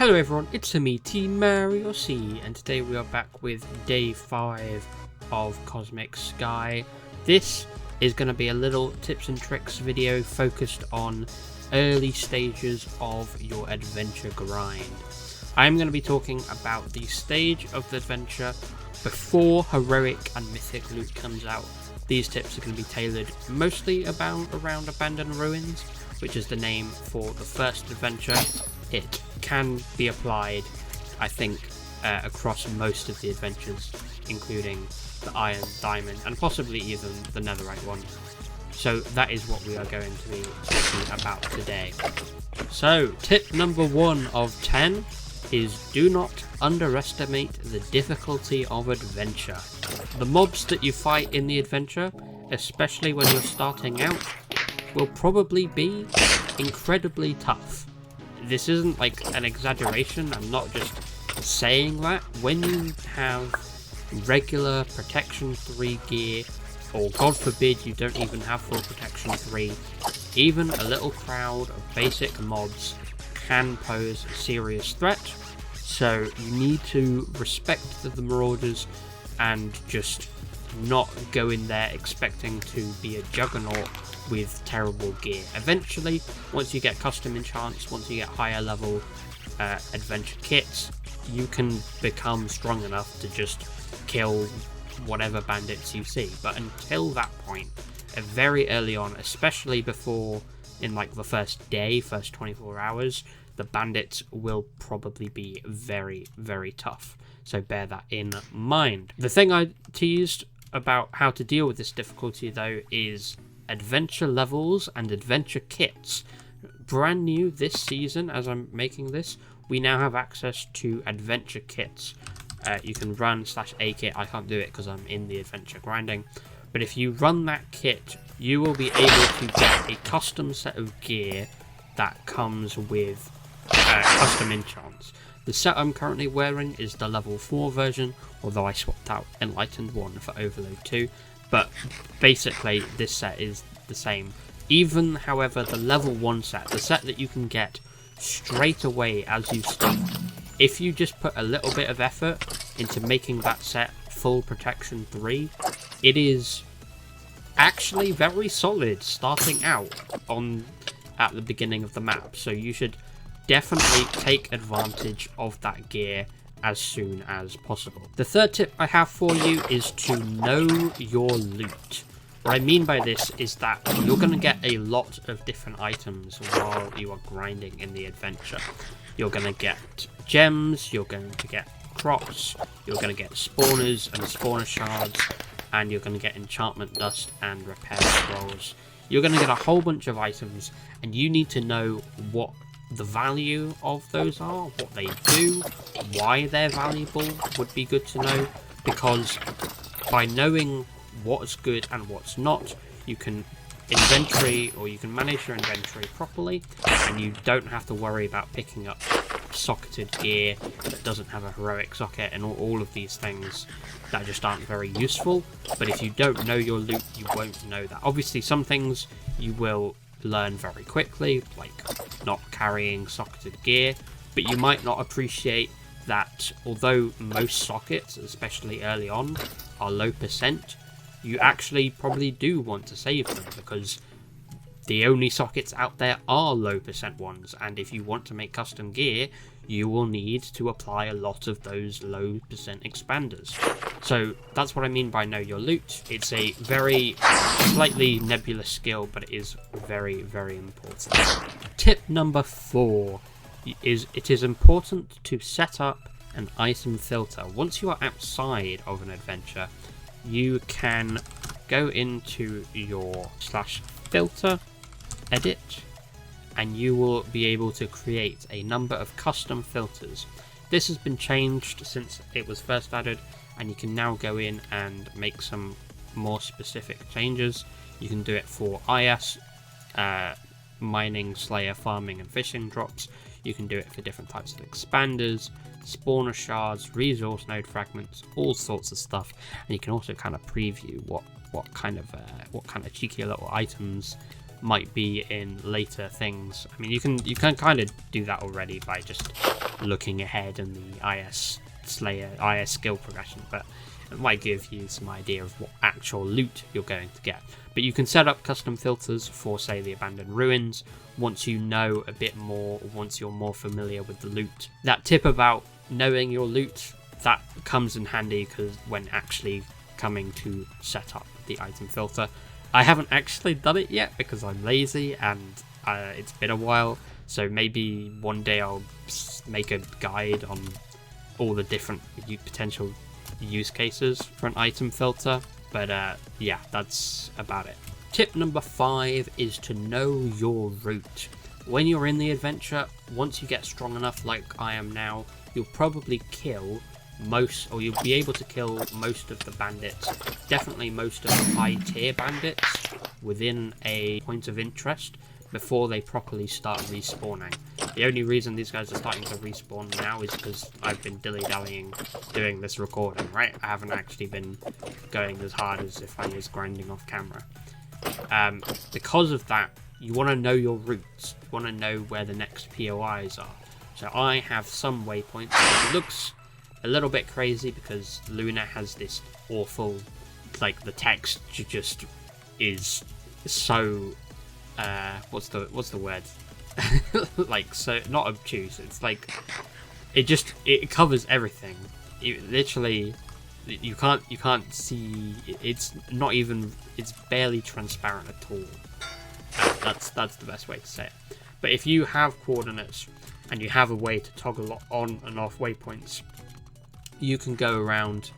Hello everyone, it's me, Team Mario C, and today we are back with day 5 of Cosmic Sky. This is going to be a little tips and tricks video focused on early stages of your adventure grind. I'm going to be talking about the stage of the adventure before heroic and mythic loot comes out. These tips are going to be tailored mostly around Abandoned Ruins, which is the name for the first adventure. It can be applied, I think, across most of the adventures, including the Iron, Diamond, and possibly even the Netherite one. So that is what we are going to be talking about today. So, tip number 1 of 10 is do not underestimate the difficulty of adventure. The mobs that you fight in the adventure, especially when you're starting out, will probably be incredibly tough. This isn't like an exaggeration, I'm not just saying that. When you have regular protection 3 gear, or god forbid you don't even have full protection 3, even a little crowd of basic mobs can pose a serious threat. So you need to respect the marauders and just not go in there expecting to be a juggernaut with terrible gear. Eventually, once you get custom enchants, once you get higher level adventure kits, you can become strong enough to just kill whatever bandits you see. But until that point, very early on, especially before in like the first day, first 24 hours, the bandits will probably be very, very tough. So bear that in mind. The thing I teased about how to deal with this difficulty though is adventure levels and adventure kits. Brand new this season, as I'm making this, we now have access to adventure kits. You can run /A kit. I can't do it because I'm in the adventure grinding, but if you run that kit, you will be able to get a custom set of gear that comes with custom enchants. The set I'm currently wearing is the level 4 version, although I swapped out Enlightened 1 for Overload 2. But basically, this set is the same. Even, however, the level 1 set, the set that you can get straight away as you start, if you just put a little bit of effort into making that set full protection 3, it is actually very solid starting out at the beginning of the map. So you should definitely take advantage of that gear as soon as possible. The third tip I have for you is to know your loot. What I mean by this is that you're going to get a lot of different items while you are grinding in the adventure. You're going to get gems, you're going to get crops, you're going to get spawners and spawner shards, and you're going to get enchantment dust and repair scrolls. You're going to get a whole bunch of items, and you need to know what the value of those are, what they do, why they're valuable would be good to know, because by knowing what's good and what's not, you can inventory, or you can manage your inventory properly, and you don't have to worry about picking up socketed gear that doesn't have a heroic socket and all of these things that just aren't very useful. But if you don't know your loot, you won't know that. Obviously some things you will learn very quickly, like not carrying socketed gear, but you might not appreciate that although most sockets, especially early on, are low percent, you actually probably do want to save them, because the only sockets out there are low percent ones, and if you want to make custom gear, you will need to apply a lot of those low percent expanders. So that's what I mean by know your loot. It's a very slightly nebulous skill, but it is very, very important. Tip number 4 is it is important to set up an item filter. Once you are outside of an adventure, you can go into your /filter edit, and you will be able to create a number of custom filters. This has been changed since it was first added, and you can now go in and make some more specific changes. You can do it for IS, mining, slayer, farming and fishing drops. You can do it for different types of expanders, spawner shards, resource node fragments, all sorts of stuff. And you can also kind of preview what kind of cheeky little items might be in later things. I mean, you can kind of do that already by just looking ahead in the IS Slayer IS skill progression, but it might give you some idea of what actual loot you're going to get. But you can set up custom filters for, say, the Abandoned Ruins once you know a bit more, once you're more familiar with the loot. That tip about knowing your loot, that comes in handy because when actually coming to set up the item filter. I haven't actually done it yet because I'm lazy and it's been a while, so maybe one day I'll make a guide on all the different potential use cases for an item filter, but yeah, that's about it. Tip number 5 is to know your route. When you're in the adventure, once you get strong enough like I am now, you'll probably kill most, or you'll be able to kill most of the bandits, definitely most of the high tier bandits within a point of interest before they properly start respawning. The only reason these guys are starting to respawn now is because I've been dilly-dallying doing this recording, right? I haven't actually been going as hard as if I was grinding off camera. Because of that, you want to know your routes. You want to know where the next POIs are. So I have some waypoints. It looks a little bit crazy because Luna has this awful, like, the text just is so what's the word? Like, so not obtuse. It's like it covers everything. Literally, you can't see. It's not even. It's barely transparent at all. That's the best way to say it. But if you have coordinates and you have a way to toggle on and off waypoints, you can go around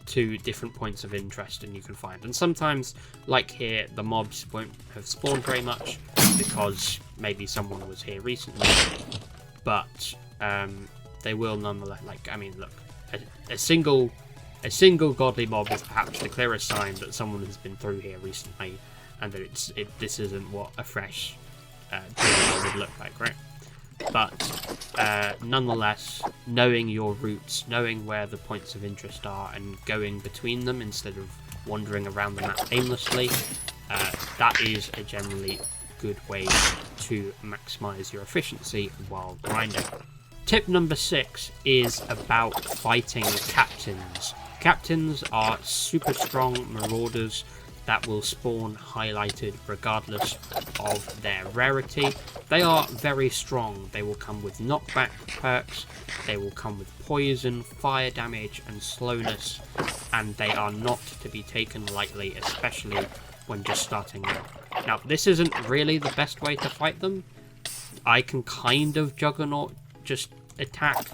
to different points of interest and you can find. And sometimes, like here, the mobs won't have spawned very much because maybe someone was here recently, but they will nonetheless. Like, I mean, look, a single godly mob is perhaps the clearest sign that someone has been through here recently, and that this isn't what a fresh DLL would look like, right? But nonetheless, knowing your routes, knowing where the points of interest are, and going between them instead of wandering around the map aimlessly, that is a generally good way to maximize your efficiency while grinding. Tip number 6 is about fighting captains. Captains are super strong marauders that will spawn highlighted regardless of their rarity. They are very strong. They will come with knockback perks, they will come with poison, fire damage and slowness, and they are not to be taken lightly, especially when just starting out. Now, this isn't really the best way to fight them. I can kind of Juggernaut just attack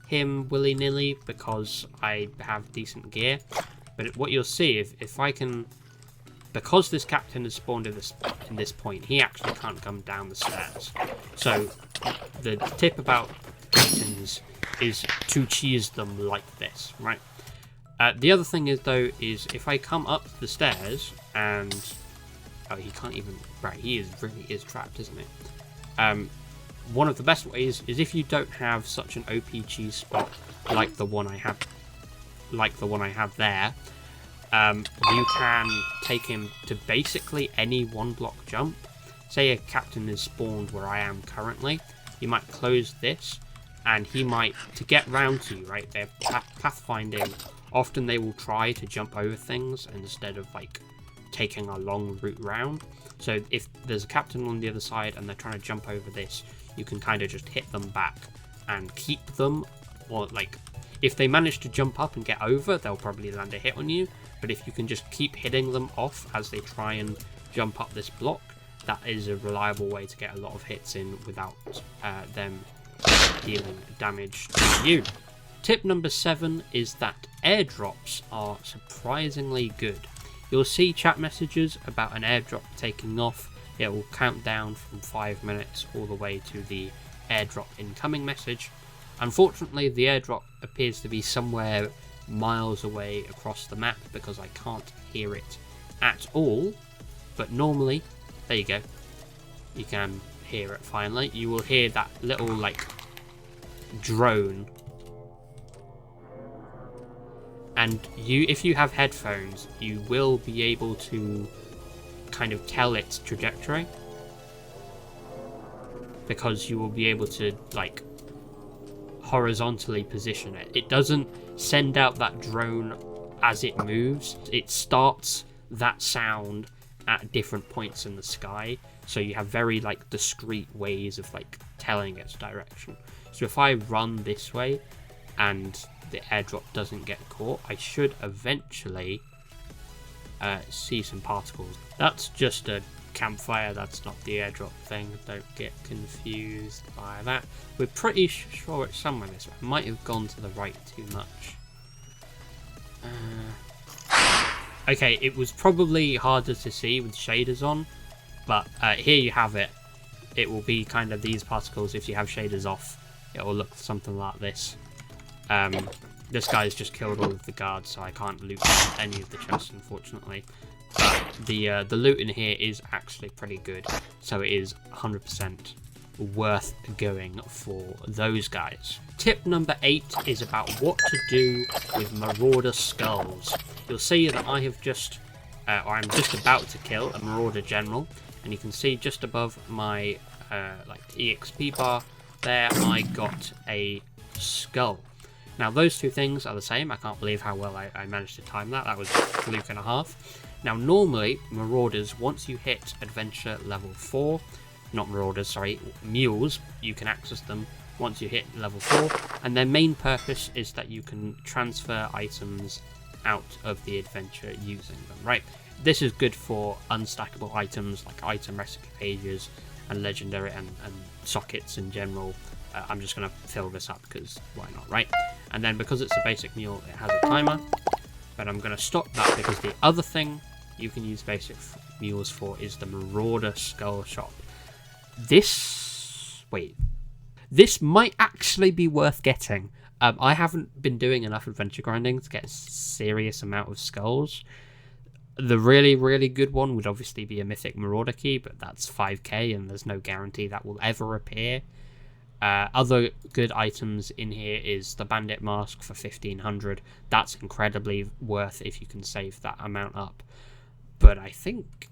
him willy-nilly because I have decent gear, but what you'll see, if I can, because this captain has spawned in this point, he actually can't come down the stairs. So the tip about captains is to cheese them like this, right? The other thing is, though, is if I come up the stairs and he can't even, right? He really is trapped, isn't he? One of the best ways is if you don't have such an OP cheese spot like the one I have, there. You can take him to basically any one block jump. Say a captain is spawned where I am currently, you might close this and he might, to get round to you, right, they're pathfinding, often they will try to jump over things instead of like taking a long route round. So if there's a captain on the other side and they're trying to jump over this, you can kind of just hit them back and keep them, or like if they manage to jump up and get over, they'll probably land a hit on you. But if you can just keep hitting them off as they try and jump up this block, that is a reliable way to get a lot of hits in without them dealing damage to you. Tip number 7 is that airdrops are surprisingly good. You'll see chat messages about an airdrop taking off. It will count down from 5 minutes all the way to the airdrop incoming message. Unfortunately, the airdrop appears to be somewhere miles away across the map because I can't hear it at all, but normally, there you go, you can hear it finally. You will hear that little like drone, and if you have headphones, you will be able to kind of tell its trajectory. because you will be able to like horizontally position it. It doesn't send out that drone as it moves. It starts that sound at different points in the sky, so you have very like discrete ways of like telling its direction. So if I run this way and the airdrop doesn't get caught, I should eventually see some particles. That's just a campfire, that's not the airdrop thing, don't get confused by that. We're pretty sure it's somewhere this way. I might have gone to the right too much. Okay, it was probably harder to see with shaders on, but here you have it. It will be kind of these particles. If you have shaders off, it will look something like this. This guy's just killed all of the guards, so I can't loot any of the chests, unfortunately. But the loot in here is actually pretty good, so it is 100% worth going for those guys. Tip number 8 is about what to do with Marauder skulls. You'll see that I have just, or I'm just about to kill a Marauder General, and you can see just above my like EXP bar there, I got a skull. Now those two things are the same. I can't believe how well I managed to time that. That was a fluke and a half. Now normally, Marauders, once you hit Adventure level 4, not Marauders, sorry, Mules, you can access them once you hit level 4, and their main purpose is that you can transfer items out of the adventure using them, right? This is good for unstackable items like item recipe pages and legendary and sockets in general. I'm just going to fill this up because why not, right? And then because it's a basic mule, it has a timer, but I'm going to stop that because the other thing you can use basic mules for is the Marauder Skull Shop. This might actually be worth getting. I haven't been doing enough adventure grinding to get a serious amount of skulls. The really, really good one would obviously be a Mythic Marauder Key, but that's 5k and there's no guarantee that will ever appear. Other good items in here is the Bandit Mask for 1500. That's incredibly worth if you can save that amount up. But I think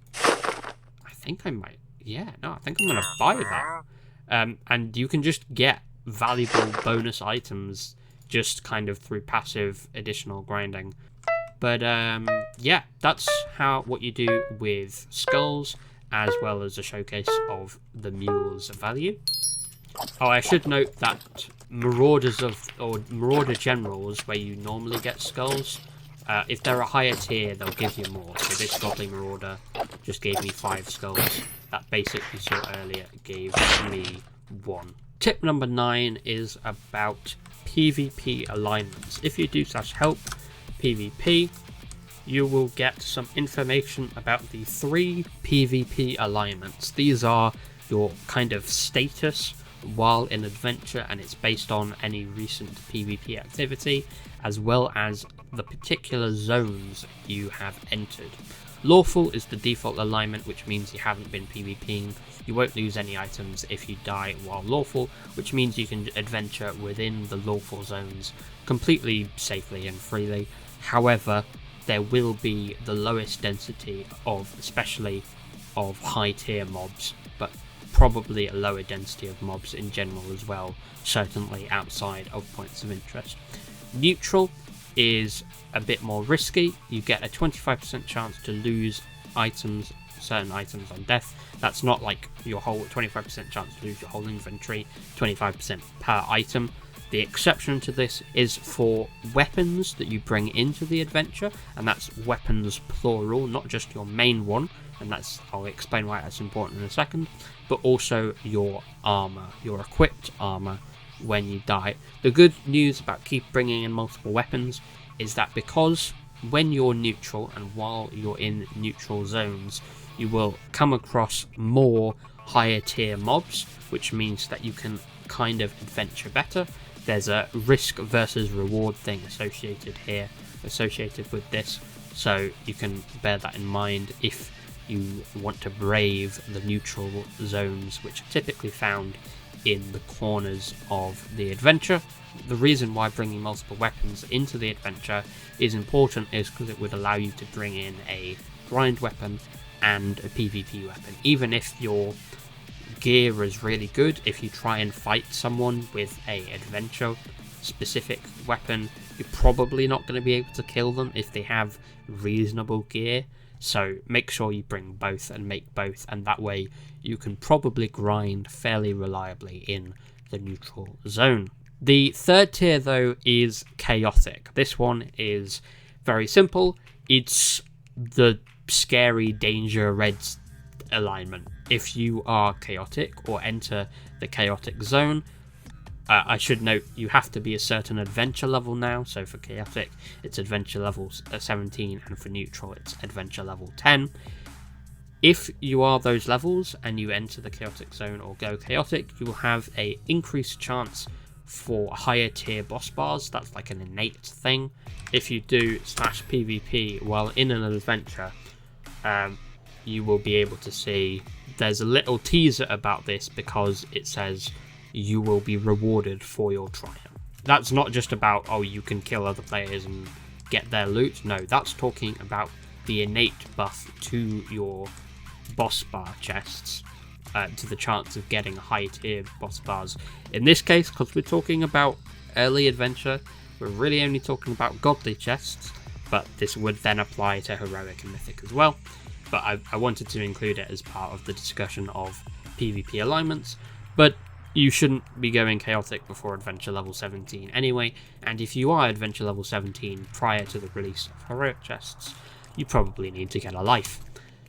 I might, yeah, no, I think I'm going to buy that. And you can just get valuable bonus items just kind of through passive additional grinding. But yeah, that's what you do with skulls, as well as a showcase of the mule's value. Oh, I should note that Marauders or Marauder Generals, where you normally get skulls, if they're a higher tier, they'll give you more. So this Godly Marauder just gave me 5 skulls. That basic you saw earlier gave me 1. Tip number 9 is about PvP alignments. If you do /help PvP, you will get some information about the 3 PvP alignments. These are your kind of status while in adventure, and it's based on any recent PvP activity, as well as the particular zones you have entered. Lawful is the default alignment, which means you haven't been PvPing. You won't lose any items if you die while lawful, which means you can adventure within the lawful zones completely safely and freely. However, there will be the lowest density especially of high tier mobs, but probably a lower density of mobs in general as well, certainly outside of points of interest. Neutral is a bit more risky. You get a 25% chance to lose certain items on death. That's not like your whole 25% chance to lose your whole inventory, 25% per item. The exception to this is for weapons that you bring into the adventure, and that's weapons plural, not just your main one, and I'll explain why that's important in a second, but also your armor, your equipped armor when you die. The good news about keep bringing in multiple weapons is that because when you're neutral and while you're in neutral zones, you will come across more higher tier mobs, which means that you can kind of adventure better. There's a risk versus reward thing associated with this, so you can bear that in mind if you want to brave the neutral zones, which are typically found in the corners of the adventure. The reason why bringing multiple weapons into the adventure is important is because it would allow you to bring in a grind weapon and a PvP weapon. Even if your gear is really good. If you try and fight someone with a adventure specific weapon, you're probably not going to be able to kill them if they have reasonable gear. So make sure you bring both and make both, and that way you can probably grind fairly reliably in the neutral zone. The third tier though is chaotic. This one is very simple. It's the scary danger red alignment. If you are chaotic or enter the chaotic zone, I should note you have to be a certain adventure level now. So for chaotic it's adventure level 17, and for neutral it's adventure level 10. If you are those levels and you enter the chaotic zone or go chaotic, you will have a increased chance for higher tier boss bars. That's like an innate thing. If you do /PvP while in an adventure, you will be able to see there's a little teaser about this, because it says you will be rewarded for your triumph. That's not just about, oh, you can kill other players and get their loot. No, that's talking about the innate buff to your boss bar chests, to the chance of getting high tier boss bars. In this case, because we're talking about early adventure, we're really only talking about godly chests, but this would then apply to heroic and mythic as well. But I wanted to include it as part of the discussion of PvP alignments. But you shouldn't be going chaotic before adventure level 17 anyway, and if you are adventure level 17 prior to the release of heroic chests, you probably need to get a life.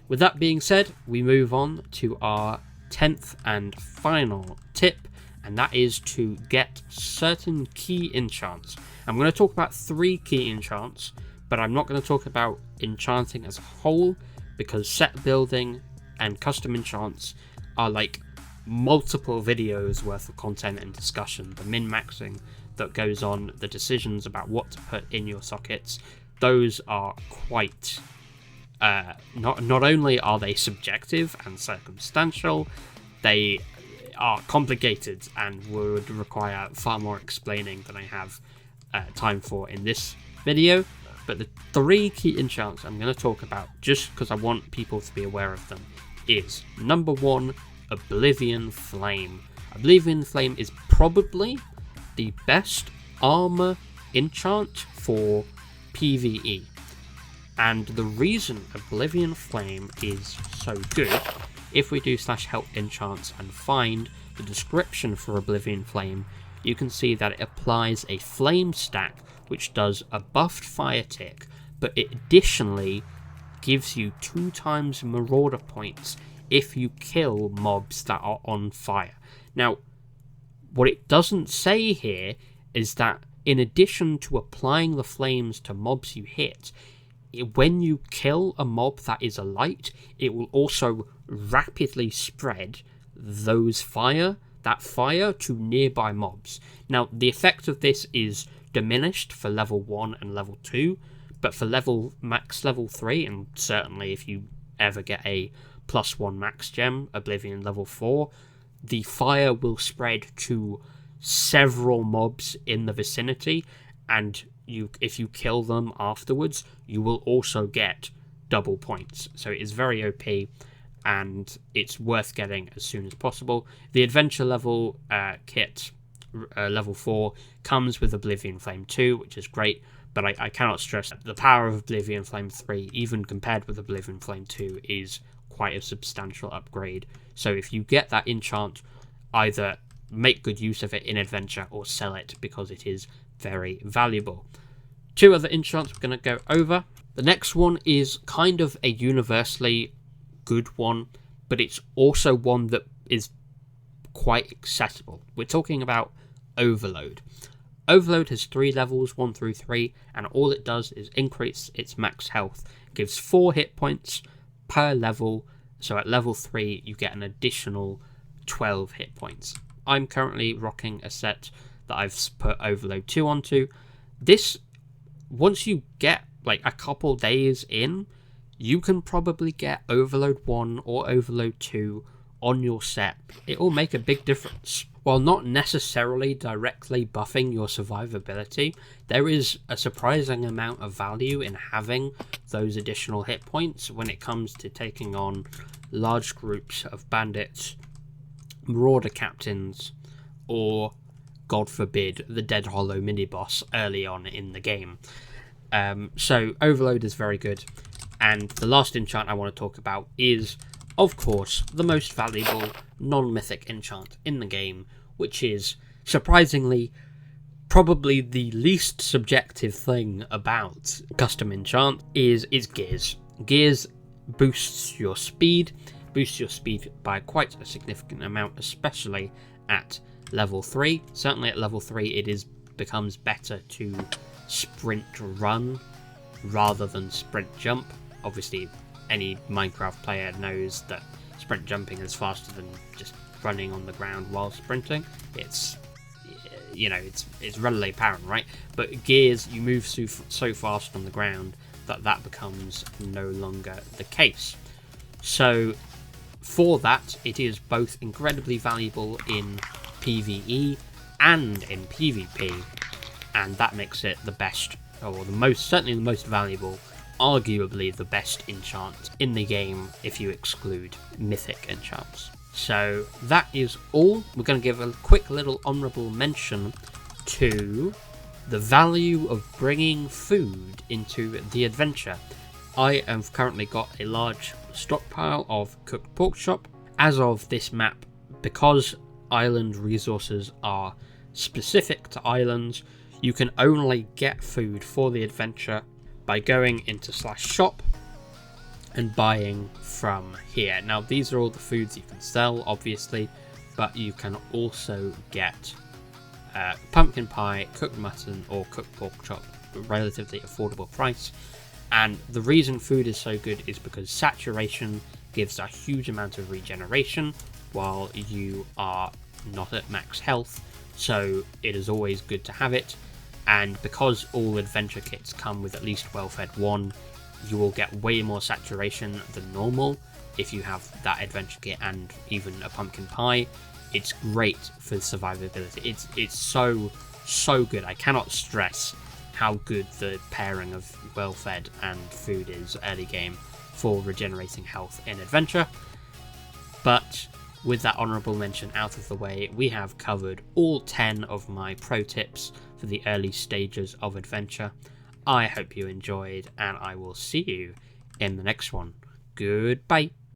With that being said, we move on to our 10th and final tip, and that is to get certain key enchants. I'm going to talk about 3 key enchants, but I'm not going to talk about enchanting as a whole, because set building and custom enchants are like multiple videos worth of content and discussion. The min-maxing that goes on, the decisions about what to put in your sockets, those are quite not only are they subjective and circumstantial, they are complicated and would require far more explaining than I have time for in this video. But the 3 key enchants I'm going to talk about, just because I want people to be aware of them, is number 1, Oblivion Flame. Oblivion Flame is probably the best armor enchant for PvE. And the reason Oblivion Flame is so good, if we do /help enchants and find the description for Oblivion Flame, you can see that it applies a flame stack which does a buffed fire tick, but it additionally gives you 2 times Marauder points if you kill mobs that are on fire. Now, what it doesn't say here is that in addition to applying the flames to mobs you hit, when you kill a mob that is alight, it will also rapidly spread that fire to nearby mobs. Now, the effect of this is diminished for level 1 and level 2, but for max level 3, and certainly if you ever get a +1 max gem, Oblivion level 4, the fire will spread to several mobs in the vicinity, and if you kill them afterwards, you will also get double points. So it is very OP, and it's worth getting as soon as possible. The adventure level kit, level 4, comes with Oblivion Flame 2, which is great, but I cannot stress that the power of Oblivion Flame 3, even compared with Oblivion Flame 2, is quite a substantial upgrade. So if you get that enchant, either make good use of it in adventure or sell it, because it is very valuable. 2 other enchants we're going to go over. The next one is kind of a universally good one, but it's also one that is quite accessible. We're talking about Overload. Overload has 3 levels, 1 through 3, and all it does is increase its max health. It gives 4 hit points per level, so at level 3 you get an additional 12 hit points. I'm currently rocking a set that I've put Overload 2 onto. This, once you get like a couple days in, you can probably get Overload 1 or Overload 2 on your set. It will make a big difference. While not necessarily directly buffing your survivability, there is a surprising amount of value in having those additional hit points when it comes to taking on large groups of bandits Marauder captains, or, God forbid, the Dead Hollow mini-boss early on in the game. So Overload is very good, and the last enchant I want to talk about is, of course, the most valuable non-mythic enchant in the game, which is, surprisingly, probably the least subjective thing about custom enchant is Gears. Gears boosts your speed by quite a significant amount, especially at level 3. Certainly at level 3 it becomes better to sprint run rather than sprint jump. Obviously any Minecraft player knows that sprint jumping is faster than just running on the ground while sprinting. It's readily apparent, right? But Gears, you move so fast on the ground that becomes no longer the case. So for that, it is both incredibly valuable in PvE and in PvP, and that makes it the best, or certainly the most valuable, arguably the best enchant in the game if you exclude mythic enchants. So that is all. We're going to give a quick little honourable mention to the value of bringing food into the adventure. I have currently got a large stockpile of cooked pork chop. As of this map, because island resources are specific to islands, you can only get food for the adventure by going into /shop and buying from here. Now these are all the foods you can sell, obviously, but you can also get pumpkin pie, cooked mutton, or cooked pork chop at a relatively affordable price. And the reason food is so good is because saturation gives a huge amount of regeneration while you are not at max health, so it is always good to have it. And because all adventure kits come with at least well-fed 1, you will get way more saturation than normal if you have that adventure kit and even a pumpkin pie. It's great for survivability. It's so good. I cannot stress how good the pairing of well-fed and food is early game for regenerating health in adventure. But with that honourable mention out of the way, we have covered all 10 of my pro tips for the early stages of adventure. I hope you enjoyed, and I will see you in the next one. Goodbye.